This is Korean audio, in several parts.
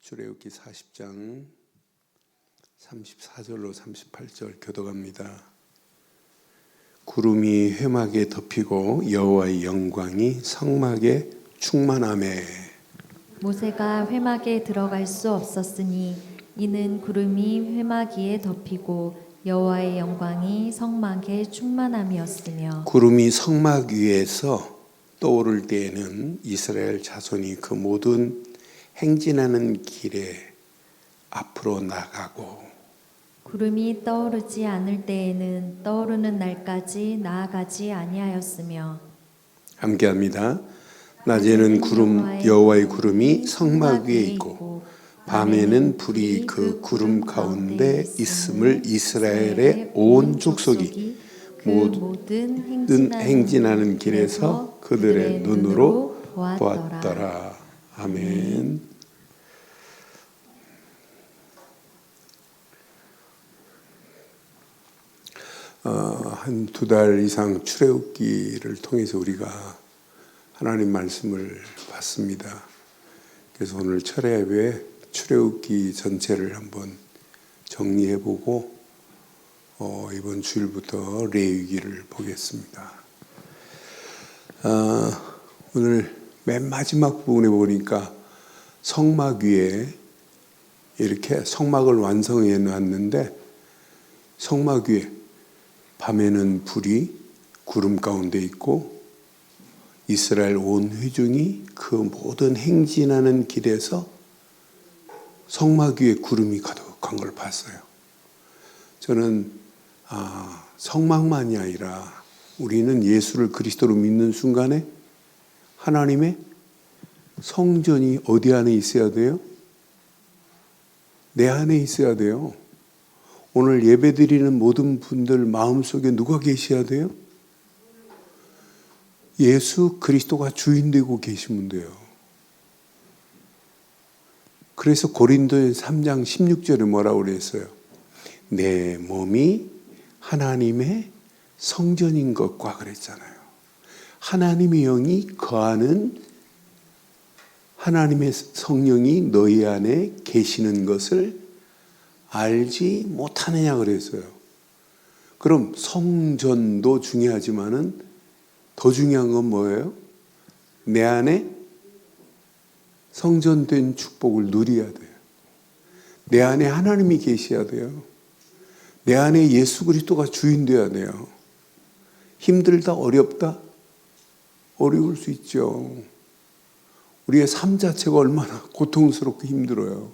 출애굽기 40장 34절로 38절 교독합니다. 구름이 회막에 덮이고 여호와의 영광이 성막에 충만하매 모세가 회막에 들어갈 수 없었으니 이는 구름이 회막 위에 덮이고 여호와의 영광이 성막에 충만함이었으며 구름이 성막 위에서 떠오를 때에는 이스라엘 자손이 그 모든 행진하는 길에 앞으로 나가고 구름이 떠오르지 않을 때에는 떠오르는 날까지 나아가지 아니하였으며 함께합니다. 낮에는 여호와의 구름이 성막 위에 있고 밤에는 불이 그 구름 가운데 있음을 이스라엘의 온 족속이 모든 행진하는 길에서 그들의 눈으로 보았더라. 아멘. 한 2달 이상 출애굽기를 통해서 우리가 하나님 말씀을 봤습니다. 그래서 오늘 철야 예배에 출애굽기 전체를 한번 정리해보고 이번 주일부터 레위기를 보겠습니다. 오늘 맨 마지막 부분에 보니까 성막 위에 이렇게 성막을 완성해 놨는데 성막 위에 밤에는 불이 구름 가운데 있고 이스라엘 온 회중이 그 모든 행진하는 길에서 성막 위에 구름이 가득한 걸 봤어요. 저는 성막만이 아니라 우리는 예수를 그리스도로 믿는 순간에 하나님의 성전이 어디 안에 있어야 돼요? 내 안에 있어야 돼요. 오늘 예배드리는 모든 분들 마음속에 누가 계셔야 돼요? 예수 그리스도가 주인 되고 계시면 돼요. 그래서 고린도서 3장 16절에 뭐라고 그랬어요? 내 몸이 하나님의 성전인 것과 그랬잖아요. 하나님의 영이 거하는 하나님의 성령이 너희 안에 계시는 것을 알지 못하느냐 그랬어요. 그럼 성전도 중요하지만은 더 중요한 건 뭐예요? 내 안에 성전된 축복을 누려야 돼요. 내 안에 하나님이 계셔야 돼요. 내 안에 예수 그리스도가 주인 되어야 돼요. 힘들다, 어렵다? 어려울 수 있죠. 우리의 삶 자체가 얼마나 고통스럽고 힘들어요.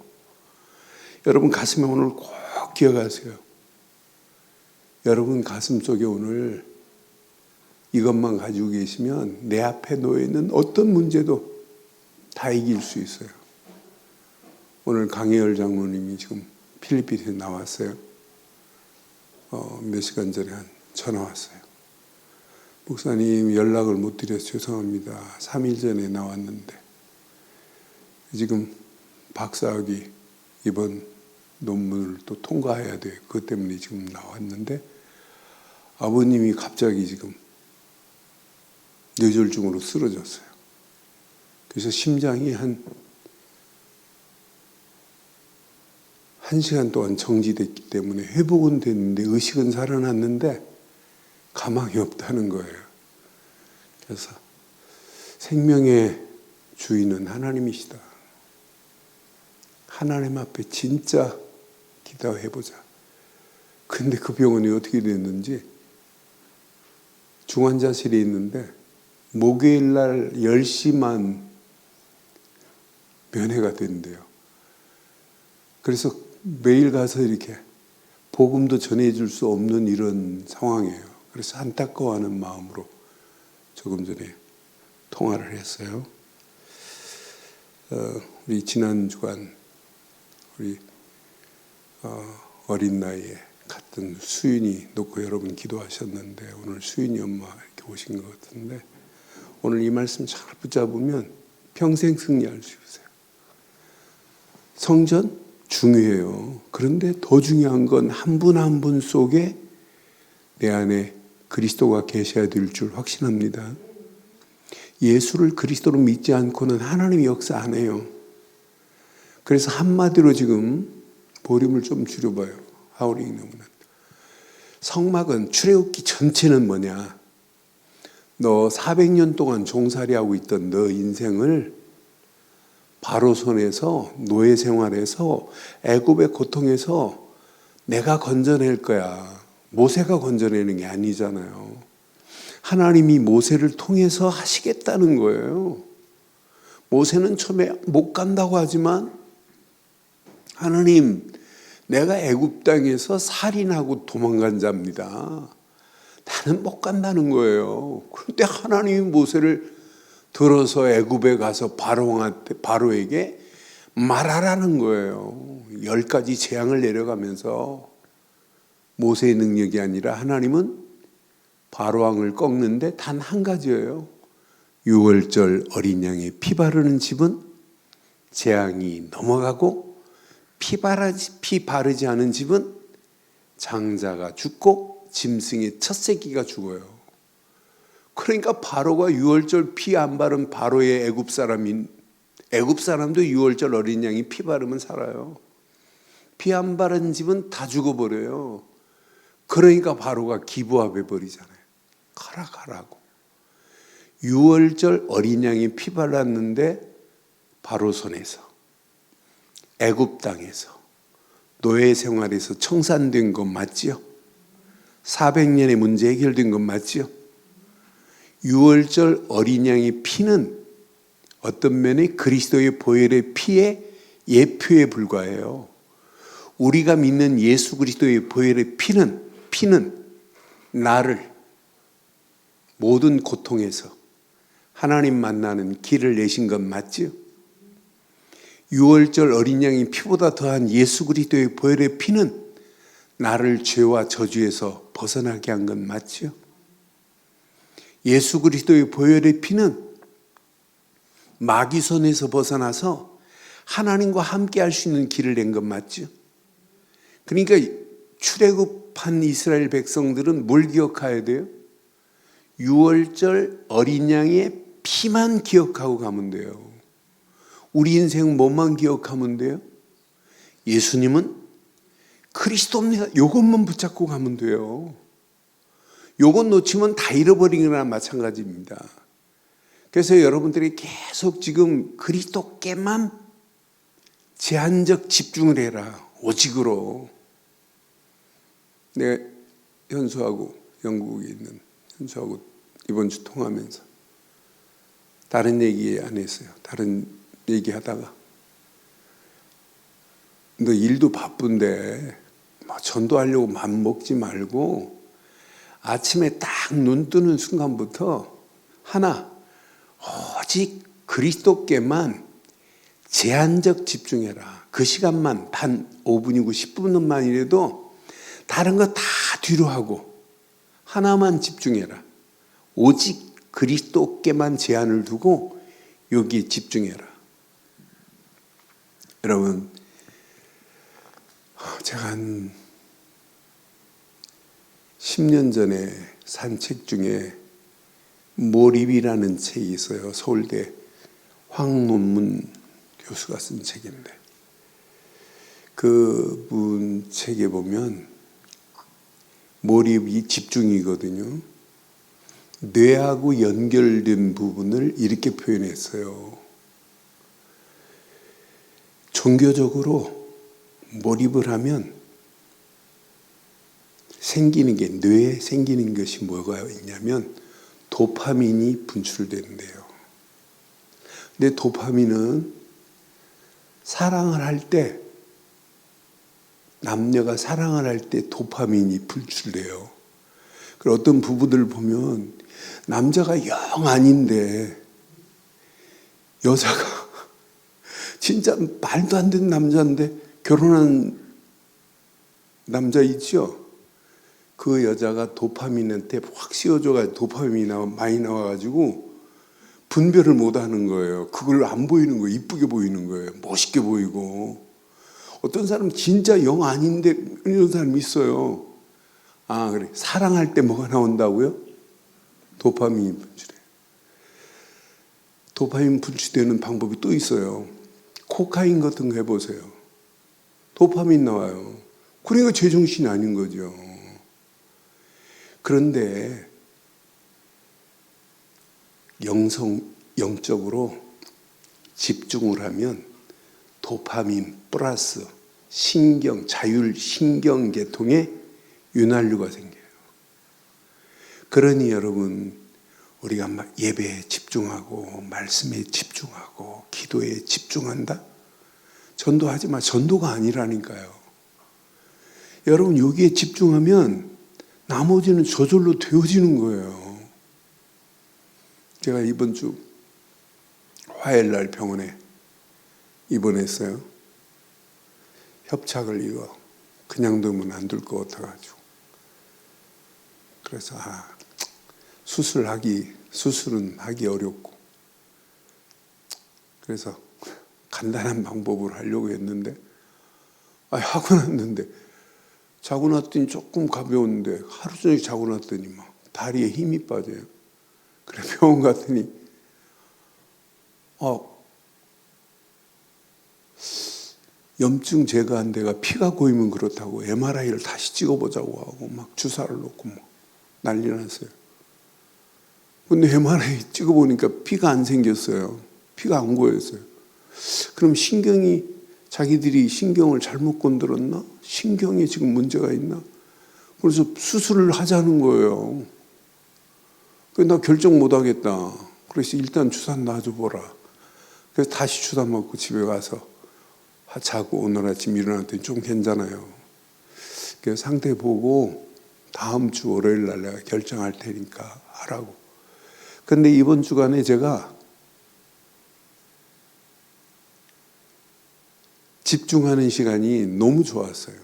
여러분 가슴에 오늘 꼭 기억하세요. 여러분 가슴 속에 오늘 이것만 가지고 계시면 내 앞에 놓여있는 어떤 문제도 다 이길 수 있어요. 오늘 강혜열 장로님이 지금 필리핀에 나왔어요. 몇 시간 전에 전화 왔어요. 목사님 연락을 못 드려서 죄송합니다. 3일 전에 나왔는데 지금 박사학위 이번 논문을 또 통과해야 돼요. 그것 때문에 지금 나왔는데 아버님이 갑자기 지금 뇌졸중으로 쓰러졌어요. 그래서 심장이 한 1시간 동안 정지됐기 때문에 회복은 됐는데 의식은 살아났는데 가망이 없다는 거예요. 그래서 생명의 주인은 하나님이시다. 하나님 앞에 진짜 기도해보자. 근데 그 병원이 어떻게 됐는지 중환자실에 있는데 목요일 날 10시만 면회가 된대요. 그래서 매일 가서 이렇게 복음도 전해줄 수 없는 이런 상황이에요. 그래서 안타까워하는 마음으로 조금 전에 통화를 했어요. 우리 지난 주간 우리 어린 나이에 갔던 수인이 놓고 여러분 기도하셨는데 오늘 수인이 엄마 이렇게 오신 것 같은데 오늘 이 말씀 잘 붙잡으면 평생 승리할 수 있어요. 성전 중요해요. 그런데 더 중요한 건 한 분 한 분 속에 내 안에 그리스도가 계셔야 될 줄 확신합니다. 예수를 그리스도로 믿지 않고는 하나님의 역사 안 해요. 그래서 한마디로 지금 볼륨을 좀 줄여봐요. 하울링 너무는. 성막은 출애굽기 전체는 뭐냐? 너 400년 동안 종살이하고 있던 너 인생을 바로 손에서 노예 생활에서 애굽의 고통에서 내가 건져낼 거야. 모세가 건져내는 게 아니잖아요. 하나님이 모세를 통해서 하시겠다는 거예요. 모세는 처음에 못 간다고 하지만 하나님, 내가 애굽 땅에서 살인하고 도망간 자입니다. 나는 못 간다는 거예요. 그런데 하나님이 모세를 들어서 애굽에 가서 바로에게 말하라는 거예요. 10가지 재앙을 내려가면서 모세의 능력이 아니라 하나님은 바로왕을 꺾는데 단 한 가지예요. 6월절 어린 양의 피 바르는 집은 재앙이 넘어가고 피 바르지 않은 집은 장자가 죽고 짐승의 첫 새끼가 죽어요. 그러니까 바로가 6월절 피 안 바른 바로의 애굽 사람도 6월절 어린 양이 피 바르면 살아요. 피 안 바른 집은 다 죽어버려요. 그러니까 바로가 기부합해 버리잖아요. 가라고. 6월절 어린 양이 피 발랐는데 바로 손에서 애굽 땅에서 노예 생활에서 청산된 건 맞지요? 400년의 문제 해결된 건 맞지요? 6월절 어린 양의 피는 어떤 면에 그리스도의 보혈의 피의 예표에 불과해요. 우리가 믿는 예수 그리스도의 보혈의 피는 나를 모든 고통에서 하나님 만나는 길을 내신 건 맞지요? 6월절 어린 양의 피보다 더한 예수 그리스도의 보혈의 피는 나를 죄와 저주에서 벗어나게 한 건 맞지요? 예수 그리스도의 보혈의 피는 마귀 손에서 벗어나서 하나님과 함께 할 수 있는 길을 낸 건 맞죠? 그러니까 출애굽한 이스라엘 백성들은 뭘 기억해야 돼요? 6월절 어린 양의 피만 기억하고 가면 돼요. 우리 인생 뭐만 기억하면 돼요? 예수님은 그리스도입니다. 이것만 붙잡고 가면 돼요. 요것 놓치면 다 잃어버린 거나 마찬가지입니다. 그래서 여러분들이 계속 지금 그리스도께만 제한적 집중을 해라. 오직으로. 내가 현수하고 영국에 있는 현수하고 이번 주 통하면서 다른 얘기 안 했어요. 다른 얘기하다가 너 일도 바쁜데 전도하려고 맘 먹지 말고 아침에 딱 눈 뜨는 순간부터 하나 오직 그리스도께만 제한적 집중해라. 그 시간만 단 5분이고 10분만이라도 다른 거 다 뒤로 하고 하나만 집중해라. 오직 그리스도께만 제한을 두고 여기에 집중해라. 여러분, 제가 한 10년 전에 산 책 중에 몰입이라는 책이 있어요. 서울대 황논문 교수가 쓴 책인데 그분 책에 보면 몰입이 집중이거든요. 뇌하고 연결된 부분을 이렇게 표현했어요. 종교적으로 몰입을 하면 생기는 게 뇌에 생기는 것이 뭐가 있냐면 도파민이 분출되는데요. 근데 도파민은 사랑을 할 때 남녀가 사랑을 할 때 도파민이 분출돼요. 그리고 어떤 부부들 보면 남자가 영 아닌데 여자가 진짜 말도 안 되는 남자인데 결혼한 남자 있죠? 그 여자가 도파민한테 확 씌워줘가지고 도파민이 많이 나와가지고 분별을 못하는 거예요. 그걸 안 보이는 거예요. 이쁘게 보이는 거예요. 멋있게 보이고. 어떤 사람은 진짜 영 아닌데 이런 사람이 있어요. 아, 그래. 사랑할 때 뭐가 나온다고요? 도파민이 분출해요. 도파민 분출되는 방법이 또 있어요. 코카인 같은 거 해보세요. 도파민 나와요. 그러니까 제정신이 아닌 거죠. 그런데 영적으로 집중을 하면 도파민 플러스 자율신경계통에 윤활유가 생겨요. 그러니 여러분, 우리가 예배에 집중하고 말씀에 집중하고 기도에 집중한다? 전도하지 마. 전도가 아니라니까요. 여러분, 여기에 집중하면 나머지는 저절로 되어지는 거예요. 제가 이번 주 화요일 날 병원에 입원했어요. 협착을 이거 그냥 두면 안 될 것 같아가지고. 그래서 수술은 하기 어렵고. 그래서 간단한 방법으로 하려고 했는데, 하고 났는데, 자고 났더니 조금 가벼운데, 하루 종일 자고 났더니 막 다리에 힘이 빠져요. 그래 병원 갔더니, 염증 제거한 데가 피가 고이면 그렇다고 MRI를 다시 찍어보자고 하고 막 주사를 놓고 막 난리 났어요. 근데 MRI 찍어보니까 피가 안 생겼어요. 피가 안 고였어요. 그럼 자기들이 신경을 잘못 건드렸나? 신경에 지금 문제가 있나? 그래서 수술을 하자는 거예요. 그래서 나 결정 못 하겠다. 그래서 일단 주사 놔줘보라. 그래서 다시 주사 맞고 집에 가서 자고 오늘 아침 일어났더니 좀 괜찮아요. 그래서 상태 보고 다음 주 월요일 날 내가 결정할 테니까 하라고. 근데 이번 주간에 제가 집중하는 시간이 너무 좋았어요.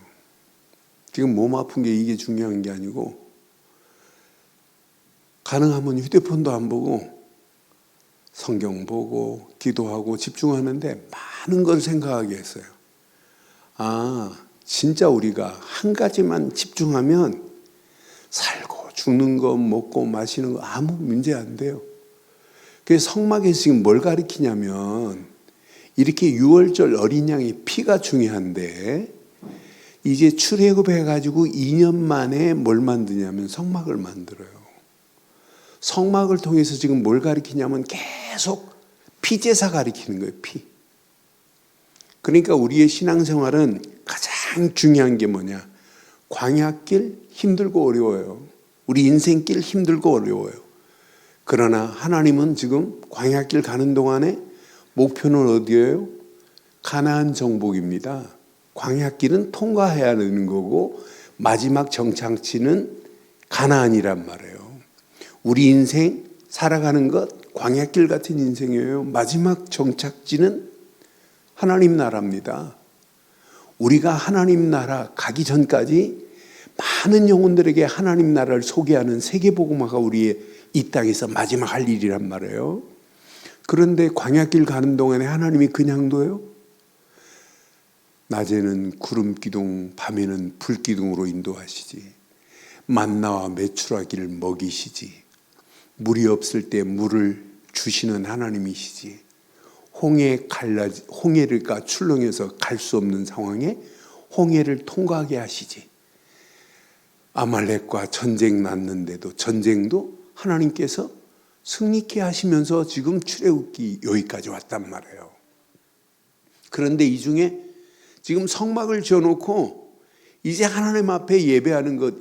지금 몸 아픈 게 이게 중요한 게 아니고, 가능하면 휴대폰도 안 보고 성경 보고 기도하고 집중하는데 많은 걸 생각하게 했어요. 진짜 우리가 한 가지만 집중하면 살고 죽는 거 먹고 마시는 거 아무 문제 안 돼요. 그래서 성막에서 지금 뭘 가리키냐면, 이렇게 유월절 어린 양의 피가 중요한데, 이제 출애굽해가지고 2년 만에 뭘 만드냐면 성막을 만들어요. 성막을 통해서 지금 뭘 가리키냐면 계속 피제사 가리키는 거예요. 피. 그러니까 우리의 신앙생활은 가장 중요한 게 뭐냐? 광야길 힘들고 어려워요. 우리 인생길 힘들고 어려워요. 그러나 하나님은 지금 광야길 가는 동안에 목표는 어디예요? 가나안 정복입니다. 광야길은 통과해야 하는 거고 마지막 정착지는 가나안이란 말이에요. 우리 인생 살아가는 것 광야길 같은 인생이에요. 마지막 정착지는 하나님 나라입니다. 우리가 하나님 나라 가기 전까지 많은 영혼들에게 하나님 나라를 소개하는 세계복음화가 우리의 이 땅에서 마지막 할 일이란 말이에요. 그런데 광야길 가는 동안에 하나님이 그냥 둬요? 낮에는 구름기둥, 밤에는 불기둥으로 인도하시지. 만나와 메추라기를 먹이시지. 물이 없을 때 물을 주시는 하나님이시지. 홍해가 출렁해서 갈 수 없는 상황에 홍해를 통과하게 하시지. 아말렉과 전쟁 났는데도 전쟁도 하나님께서 승리케 하시면서 지금 출애굽기 여기까지 왔단 말이에요. 그런데 이 중에 지금 성막을 지어놓고 이제 하나님 앞에 예배하는 것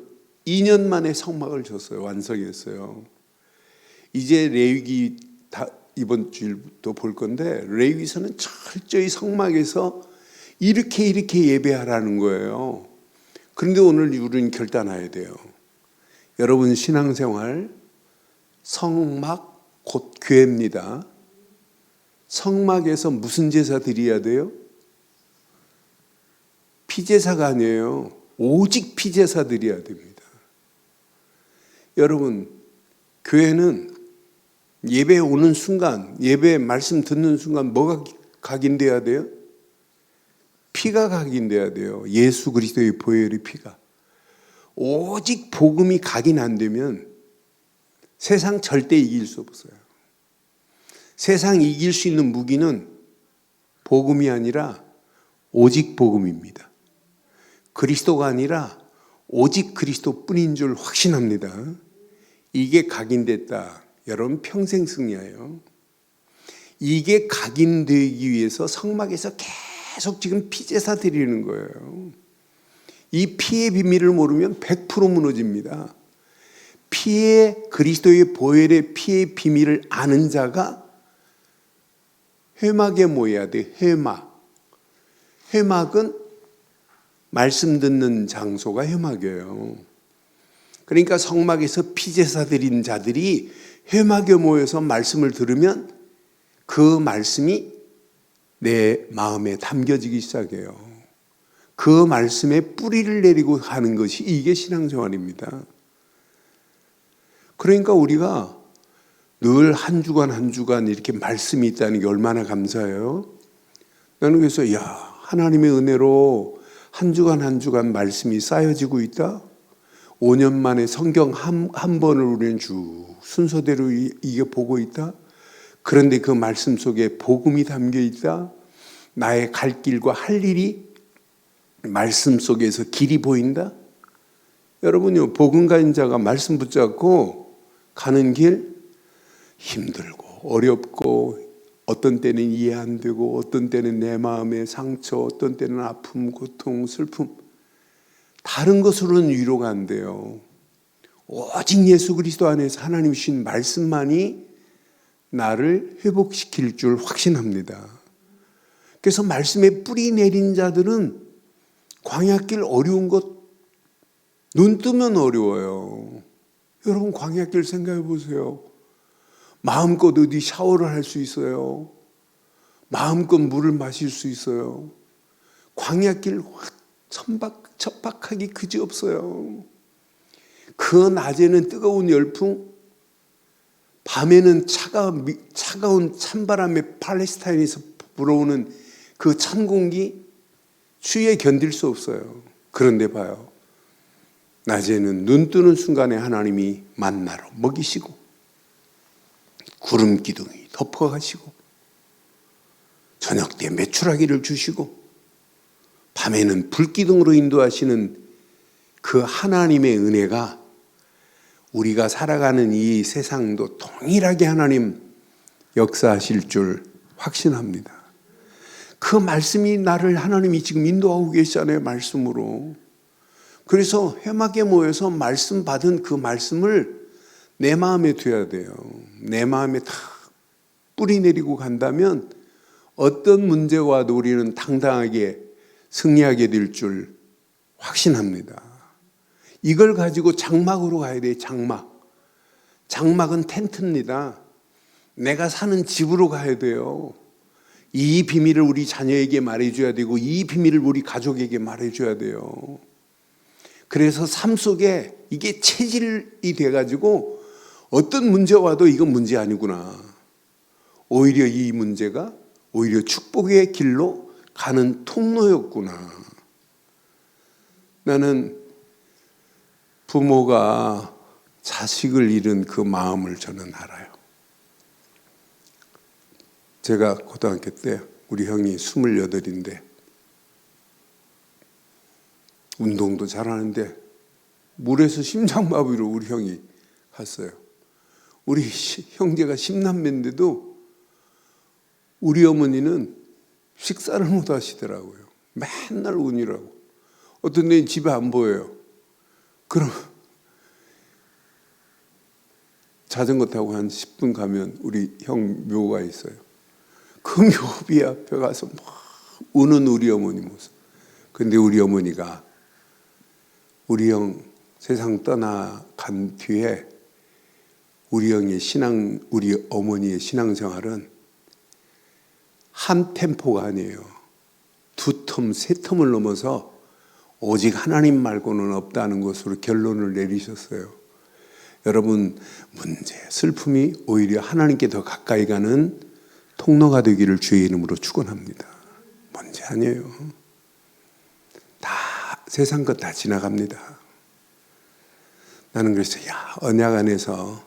2년 만에 성막을 졌어요. 완성했어요. 이제 레위기 이번 주일부터 볼 건데, 레위기서는 철저히 성막에서 이렇게 예배하라는 거예요. 그런데 오늘 우리는 결단해야 돼요. 여러분 신앙생활, 성막 곧 교회입니다. 성막에서 무슨 제사 드려야 돼요? 피제사가 아니에요. 오직 피제사 드려야 됩니다. 여러분, 교회는 예배 오는 순간, 예배 말씀 듣는 순간 뭐가 각인돼야 돼요? 피가 각인돼야 돼요. 예수 그리스도의 보혈의 피가. 오직 복음이 각인 안 되면 세상 절대 이길 수 없어요. 세상 이길 수 있는 무기는 복음이 아니라 오직 복음입니다. 그리스도가 아니라 오직 그리스도뿐인 줄 확신합니다. 이게 각인됐다. 여러분 평생 승리해요. 이게 각인되기 위해서 성막에서 계속 지금 피제사 드리는 거예요. 이 피의 비밀을 모르면 100% 무너집니다. 피의 그리스도의 보혈의 피의 비밀을 아는 자가 회막에 모여야 돼. 회막은 말씀 듣는 장소가 회막이에요. 그러니까 성막에서 피제사 드린 자들이 회막에 모여서 말씀을 들으면 그 말씀이 내 마음에 담겨지기 시작해요. 그 말씀에 뿌리를 내리고 가는 것이 이게 신앙생활입니다. 그러니까 우리가 늘 한 주간 한 주간 이렇게 말씀이 있다는 게 얼마나 감사해요. 나는 그래서 하나님의 은혜로 한 주간 한 주간 말씀이 쌓여지고 있다. 5년 만에 성경 한 번을 우리는 쭉 순서대로 이게 보고 있다. 그런데 그 말씀 속에 복음이 담겨 있다. 나의 갈 길과 할 일이 말씀 속에서 길이 보인다. 여러분요, 복음 가진 자가 말씀 붙잡고 가는 길 힘들고 어렵고 어떤 때는 이해 안 되고 어떤 때는 내 마음의 상처, 어떤 때는 아픔, 고통, 슬픔, 다른 것으로는 위로가 안 돼요. 오직 예수 그리스도 안에서 하나님 주신 말씀만이 나를 회복시킬 줄 확신합니다. 그래서 말씀에 뿌리 내린 자들은 광야길 어려운 것 눈 뜨면 어려워요. 여러분 광야길 생각해 보세요. 마음껏 어디 샤워를 할 수 있어요. 마음껏 물을 마실 수 있어요. 광야길 천박하기 그지없어요. 그 낮에는 뜨거운 열풍, 밤에는 차가운 찬바람에 팔레스타인에서 불어오는 그 찬 공기, 추위에 견딜 수 없어요. 그런데 봐요. 낮에는 눈 뜨는 순간에 하나님이 만나로 먹이시고 구름 기둥이 덮어가시고 저녁 때 메추라기를 주시고 밤에는 불기둥으로 인도하시는 그 하나님의 은혜가 우리가 살아가는 이 세상도 동일하게 하나님 역사하실 줄 확신합니다. 그 말씀이 나를 하나님이 지금 인도하고 계시잖아요. 말씀으로. 그래서 회막에 모여서 말씀 받은 그 말씀을 내 마음에 둬야 돼요. 내 마음에 다 뿌리 내리고 간다면 어떤 문제가 와도 우리는 당당하게 승리하게 될 줄 확신합니다. 이걸 가지고 장막으로 가야 돼요. 장막은 텐트입니다. 내가 사는 집으로 가야 돼요. 이 비밀을 우리 자녀에게 말해줘야 되고 이 비밀을 우리 가족에게 말해줘야 돼요. 그래서 삶 속에 이게 체질이 돼가지고 어떤 문제가 와도 이건 문제 아니구나. 오히려 이 문제가 오히려 축복의 길로 가는 통로였구나. 나는 부모가 자식을 잃은 그 마음을 저는 알아요. 제가 고등학교 때 우리 형이 28인데 운동도 잘하는데 물에서 심장마비로 우리 형이 갔어요. 우리 형제가 10남매인데도 우리 어머니는 식사를 못 하시더라고요. 맨날 운이라고. 어떤 데는 집에 안 보여요. 그럼 자전거 타고 한 10분 가면 우리 형 묘가 있어요. 그 묘비 앞에 가서 막 우는 우리 어머니 모습. 근데 우리 어머니가 우리 형 세상 떠나간 뒤에 우리 어머니의 신앙생활은 한 템포가 아니에요. 2텀, 3텀을 넘어서 오직 하나님 말고는 없다는 것으로 결론을 내리셨어요. 여러분, 문제, 슬픔이 오히려 하나님께 더 가까이 가는 통로가 되기를 주의 이름으로 축원합니다. 문제 아니에요. 다 세상 것 다 지나갑니다. 나는 그래서 언약 안에서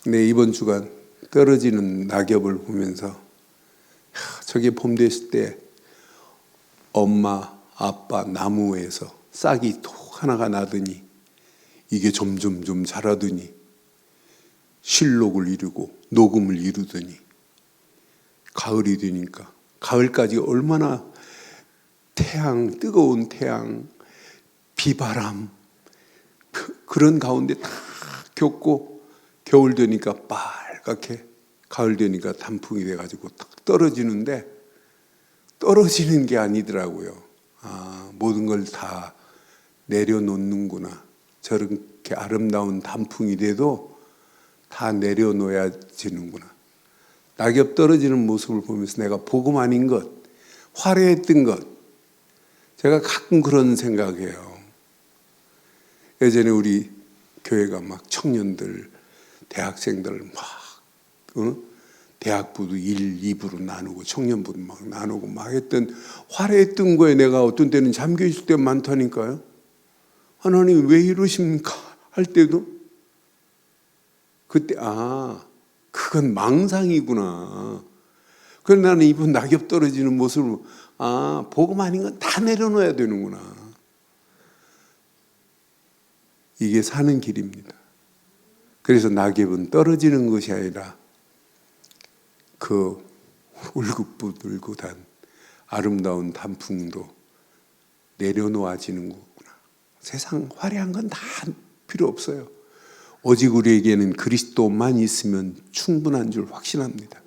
내 이번 주간 떨어지는 낙엽을 보면서 저게 봄 됐을 때 엄마, 아빠 나무에서 싹이 톡 하나가 나더니 이게 점점 자라더니 실록을 이루고 녹음을 이루더니 가을이 되니까 가을까지 얼마나 태양, 뜨거운 태양, 비바람 그런 가운데 다 겪고 겨울 되니까 빨갛게 가을 되니까 단풍이 돼가지고 딱 떨어지는데 떨어지는 게 아니더라고요. 모든 걸 다 내려놓는구나. 저렇게 아름다운 단풍이 돼도 다 내려놓아지는구나. 낙엽 떨어지는 모습을 보면서 내가 복음 아닌 것, 화려했던 것, 제가 가끔 그런 생각해요. 예전에 우리 교회가 막 청년들, 대학생들 막 대학부도 1, 2부로 나누고 청년부도 막 나누고 막 했던 화려했던 거에 내가 어떤 때는 잠겨 있을 때 많다니까요. 하나님 왜 이러십니까? 할 때도 그때 그건 망상이구나. 그래서 나는 이번 낙엽 떨어지는 모습을 복음 아닌 건 다 내려놓아야 되는구나. 이게 사는 길입니다. 그래서 낙엽은 떨어지는 것이 아니라 그 울긋불긋 단 아름다운 단풍도 내려놓아지는 거구나. 세상 화려한 건 다 필요 없어요. 오직 우리에게는 그리스도만 있으면 충분한 줄 확신합니다.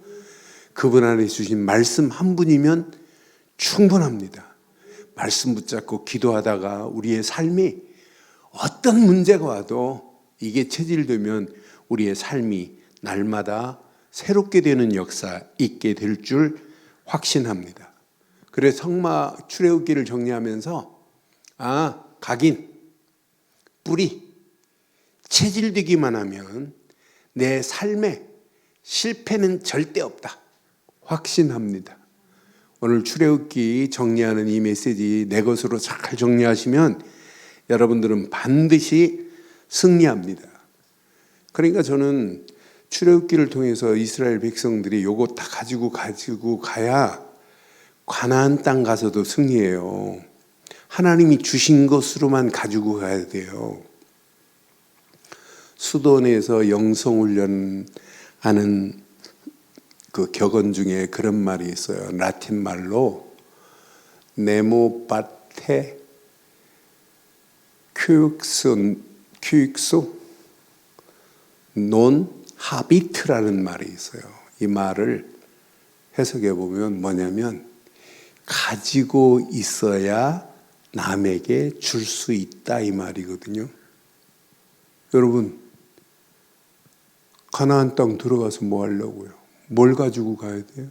그분 안에 주신 말씀 한 분이면 충분합니다. 말씀 붙잡고 기도하다가 우리의 삶이 어떤 문제가 와도 이게 체질되면 우리의 삶이 날마다 새롭게 되는 역사 있게 될 줄 확신합니다. 그래서 성마 출애굽기를 정리하면서 각인, 뿌리, 체질되기만 하면 내 삶에 실패는 절대 없다. 확신합니다. 오늘 출애굽기 정리하는 이 메시지 내 것으로 잘 정리하시면 여러분들은 반드시 승리합니다. 그러니까 저는 출애굽기를 통해서 이스라엘 백성들이 요거 다 가지고 가야 가나안 땅 가서도 승리해요. 하나님이 주신 것으로만 가지고 가야 돼요. 수도원에서 영성훈련 하는 그 격언 중에 그런 말이 있어요. 라틴 말로 네모바테 큐익소 논 하비트라는 말이 있어요. 이 말을 해석해 보면 뭐냐면 가지고 있어야 남에게 줄 수 있다 이 말이거든요. 여러분 가나안 땅 들어가서 뭐 하려고요? 뭘 가지고 가야 돼요?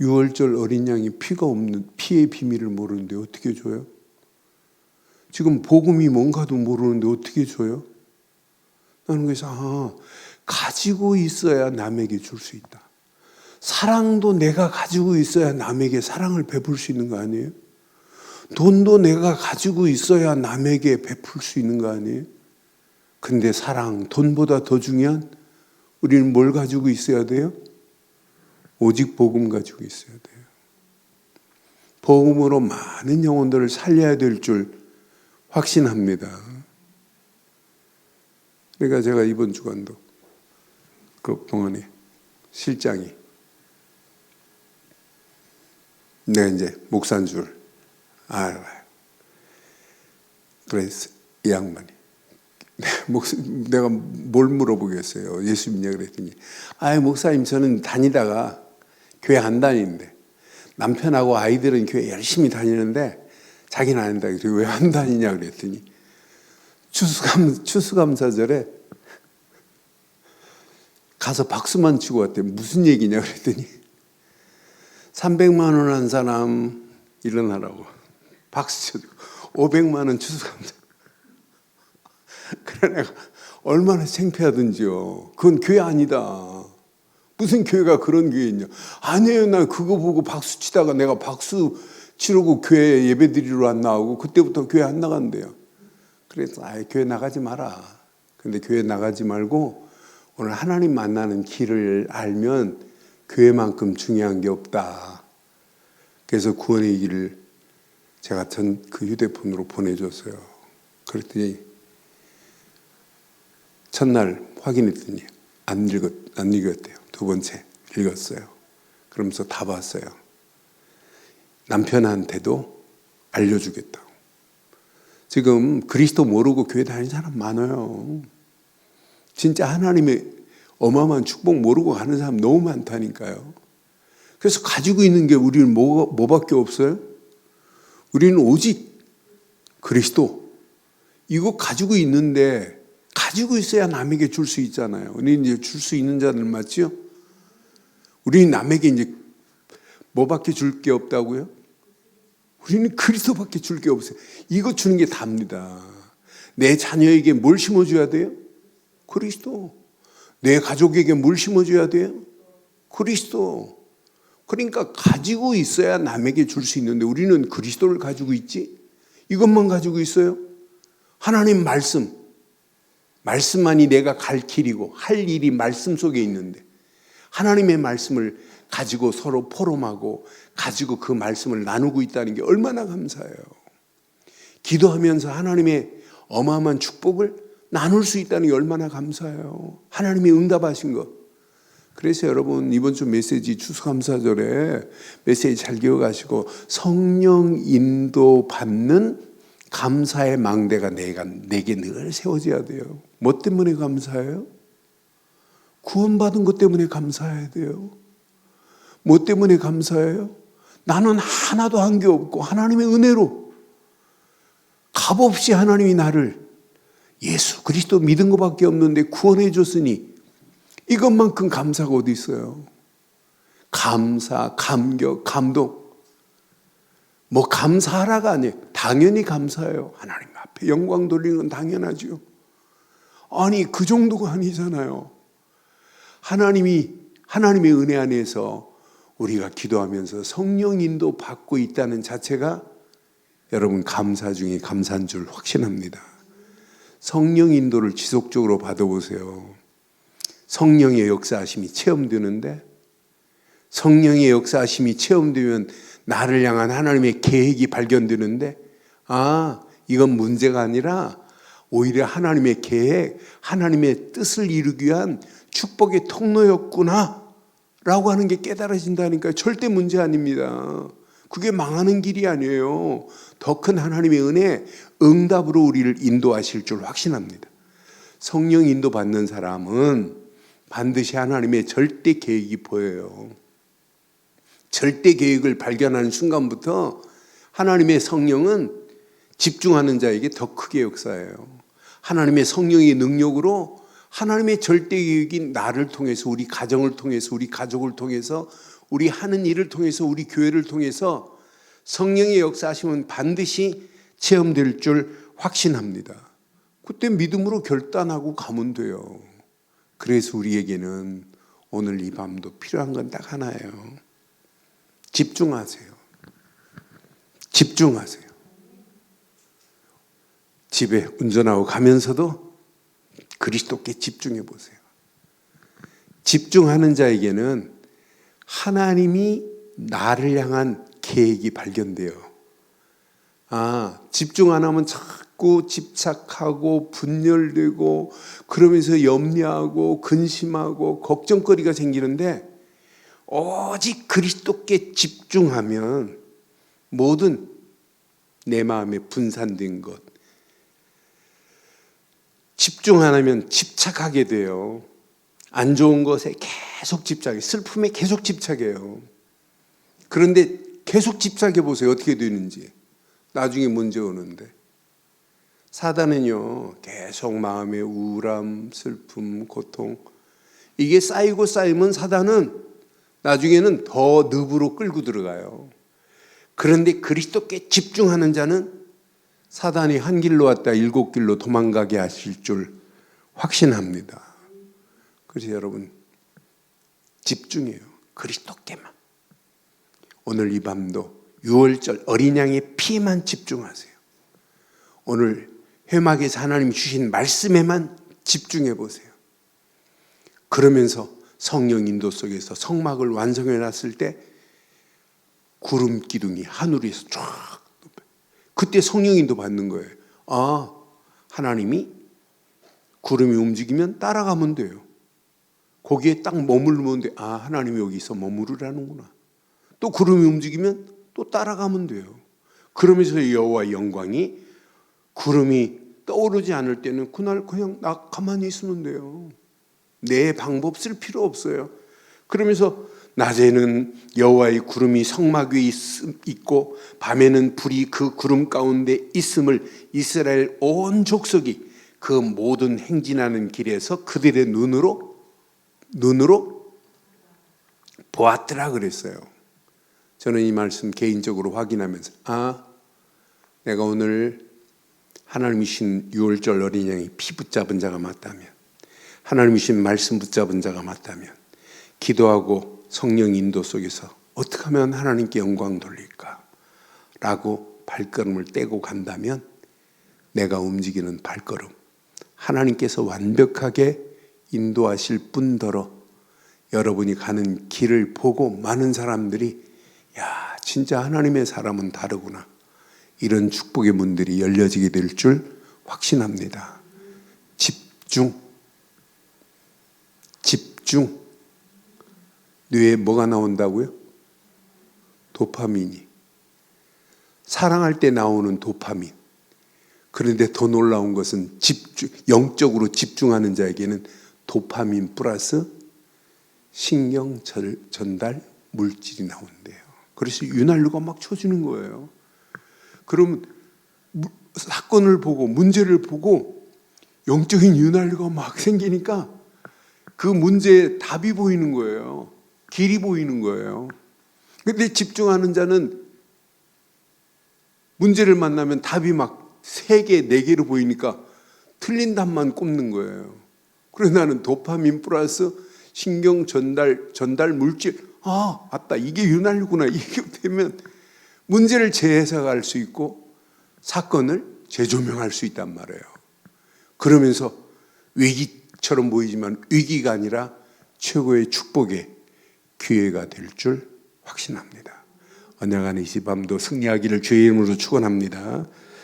유월절 어린 양이 피가 없는 피의 비밀을 모르는데 어떻게 줘요? 지금 복음이 뭔가도 모르는데 어떻게 줘요? 나는 그래서 가지고 있어야 남에게 줄 수 있다. 사랑도 내가 가지고 있어야 남에게 사랑을 베풀 수 있는 거 아니에요? 돈도 내가 가지고 있어야 남에게 베풀 수 있는 거 아니에요? 근데 사랑, 돈보다 더 중요한 우리는 뭘 가지고 있어야 돼요? 오직 복음 가지고 있어야 돼요. 복음으로 많은 영혼들을 살려야 될 줄 확신합니다. 그러니까 제가 이번 주간도 그 병원에 실장이 내가 이제 목사인 줄 알아요. 그래서 이 양반이 내가 뭘 물어보겠어요. 예수 믿냐 그랬더니 목사님 저는 다니다가 교회 안 다니는데 남편하고 아이들은 교회 열심히 다니는데 자기는 안 한다. 왜 안 다니냐 그랬더니 추수감사절에 가서 박수만 치고 왔대. 무슨 얘기냐 그랬더니 300만 원 한 사람 일어나라고 박수 쳐주고 500만 원 추수감사. 그래 내가 얼마나 창피하든지요. 그건 교회 아니다. 무슨 교회가 그런 교회 있냐. 아니에요. 나 그거 보고 박수 치다가 내가 박수 치르고 교회 예배 드리러 안 나오고 그때부터 교회 안 나간대요. 그래서 교회 나가지 마라. 근데 교회 나가지 말고 오늘 하나님 만나는 길을 알면 교회만큼 중요한 게 없다. 그래서 구원의 길을 제가 그 휴대폰으로 보내줬어요. 그랬더니 첫날 확인했더니 안 읽었대요. 두 번째 읽었어요. 그러면서 다 봤어요. 남편한테도 알려주겠다고. 지금 그리스도 모르고 교회 다니는 사람 많아요. 진짜 하나님의 어마어마한 축복 모르고 가는 사람 너무 많다니까요. 그래서 가지고 있는 게 우리는 뭐밖에 없어요? 우리는 오직 그리스도. 이거 가지고 있는데 가지고 있어야 남에게 줄 수 있잖아요. 우리는 이제 줄 수 있는 자들 맞죠? 우리는 남에게 이제 뭐밖에 줄 게 없다고요? 우리는 그리스도밖에 줄 게 없어요. 이거 주는 게 답니다. 내 자녀에게 뭘 심어줘야 돼요? 그리스도. 내 가족에게 뭘 심어줘야 돼요? 그리스도. 그러니까 가지고 있어야 남에게 줄 수 있는데 우리는 그리스도를 가지고 있지? 이것만 가지고 있어요? 하나님 말씀만이 내가 갈 길이고 할 일이 말씀 속에 있는데 하나님의 말씀을 가지고 서로 포럼하고 가지고 그 말씀을 나누고 있다는 게 얼마나 감사해요. 기도하면서 하나님의 어마어마한 축복을 나눌 수 있다는 게 얼마나 감사해요. 하나님이 응답하신 것. 그래서 여러분 이번 주 메시지 추수감사절에 메시지 잘 기억하시고 성령 인도 받는 감사의 망대가 내게 늘 세워져야 돼요. 뭐 때문에 감사해요? 구원받은 것 때문에 감사해야 돼요. 뭐 때문에 감사해요? 나는 하나도 한 게 없고 하나님의 은혜로 값없이 하나님이 나를 예수 그리스도 믿은 것밖에 없는데 구원해 줬으니 이것만큼 감사가 어디 있어요? 감사, 감격, 감동. 뭐 감사하라가 아니에요. 당연히 감사해요. 하나님 앞에 영광 돌리는 건 당연하죠. 아니 그 정도가 아니잖아요. 하나님의 은혜 안에서 우리가 기도하면서 성령 인도 받고 있다는 자체가 여러분 감사 중에 감사한 줄 확신합니다. 성령 인도를 지속적으로 받아보세요. 성령의 역사하심이 체험되는데 성령의 역사하심이 체험되면 나를 향한 하나님의 계획이 발견되는데 이건 문제가 아니라 오히려 하나님의 계획, 하나님의 뜻을 이루기 위한 축복의 통로였구나 라고 하는 게 깨달아진다니까요. 절대 문제 아닙니다. 그게 망하는 길이 아니에요. 더 큰 하나님의 은혜, 응답으로 우리를 인도하실 줄 확신합니다. 성령 인도 받는 사람은 반드시 하나님의 절대 계획이 보여요. 절대 계획을 발견하는 순간부터 하나님의 성령은 집중하는 자에게 더 크게 역사해요. 하나님의 성령의 능력으로 하나님의 절대 계획인 나를 통해서 우리 가정을 통해서 우리 가족을 통해서 우리 하는 일을 통해서 우리 교회를 통해서 성령의 역사하시면 반드시 체험될 줄 확신합니다. 그때 믿음으로 결단하고 가면 돼요. 그래서 우리에게는 오늘 이 밤도 필요한 건 딱 하나예요. 집중하세요. 집중하세요. 집에 운전하고 가면서도 그리스도께 집중해 보세요. 집중하는 자에게는 하나님이 나를 향한 계획이 발견돼요. 집중 안 하면 자꾸 집착하고 분열되고 그러면서 염려하고 근심하고 걱정거리가 생기는데 오직 그리스도께 집중하면 모든 내 마음에 분산된 것 집중 안 하면 집착하게 돼요. 안 좋은 것에 계속 집착해. 슬픔에 계속 집착해요. 그런데 계속 집착해 보세요. 어떻게 되는지. 나중에 문제 오는데. 사단은요, 계속 마음에 우울함, 슬픔, 고통. 이게 쌓이고 쌓이면 사단은 나중에는 더 늪으로 끌고 들어가요. 그런데 그리스도께 집중하는 자는 사단이 한 길로 왔다 7길로 도망가게 하실 줄 확신합니다. 그래서 여러분 집중해요. 그리스도께만. 오늘 이 밤도 6월절 어린 양의 피에만 집중하세요. 오늘 회막에서 하나님 주신 말씀에만 집중해 보세요. 그러면서 성령 인도 속에서 성막을 완성해 놨을 때 구름 기둥이 하늘에서 쫙 그때 성령 인도 받는 거예요. 아, 하나님이 구름이 움직이면 따라가면 돼요. 거기에 딱 머무르면 돼. 아, 하나님이 여기서 머무르라는구나. 또 구름이 움직이면 또 따라가면 돼요. 그러면서 여호와의 영광이 구름이 떠오르지 않을 때는 그날 그냥 나 가만히 있으면 돼요. 내 방법 쓸 필요 없어요. 그러면서 낮에는 여호와의 구름이 성막 위에 있고 밤에는 불이 그 구름 가운데 있음을 이스라엘 온 족속이 그 모든 행진하는 길에서 그들의 눈으로 보았더라 그랬어요. 저는 이 말씀 개인적으로 확인하면서 내가 오늘 하나님이신 유월절 어린 양이 피 붙잡은 자가 맞다면, 하나님이신 말씀 붙잡은 자가 맞다면 기도하고 성령 인도 속에서 어떻게 하면 하나님께 영광 돌릴까? 라고 발걸음을 떼고 간다면 내가 움직이는 발걸음 하나님께서 완벽하게 인도하실 뿐더러 여러분이 가는 길을 보고 많은 사람들이 야, 진짜 하나님의 사람은 다르구나. 이런 축복의 문들이 열려지게 될 줄 확신합니다. 집중. 뇌에 뭐가 나온다고요? 도파민이. 사랑할 때 나오는 도파민. 그런데 더 놀라운 것은 영적으로 집중하는 자에게는 도파민 플러스 신경 전달 물질이 나온대요. 그래서 윤활유가 막 쳐지는 거예요. 그러면 사건을 보고 문제를 보고 영적인 윤활유가 막 생기니까 그 문제에 답이 보이는 거예요. 길이 보이는 거예요. 그런데 집중하는 자는 문제를 만나면 답이 막 3개, 4개로 보이니까 틀린 답만 꼽는 거예요. 그래서 나는 도파민 플러스 신경 전달 물질, 맞다. 이게 윤활유구나. 이게 되면 문제를 재해석할 수 있고 사건을 재조명할 수 있단 말이에요. 그러면서 위기처럼 보이지만 위기가 아니라 최고의 축복의 기회가 될 줄 확신합니다. 언약 안에 이 밤도 승리하기를 주의 이름으로 축원합니다.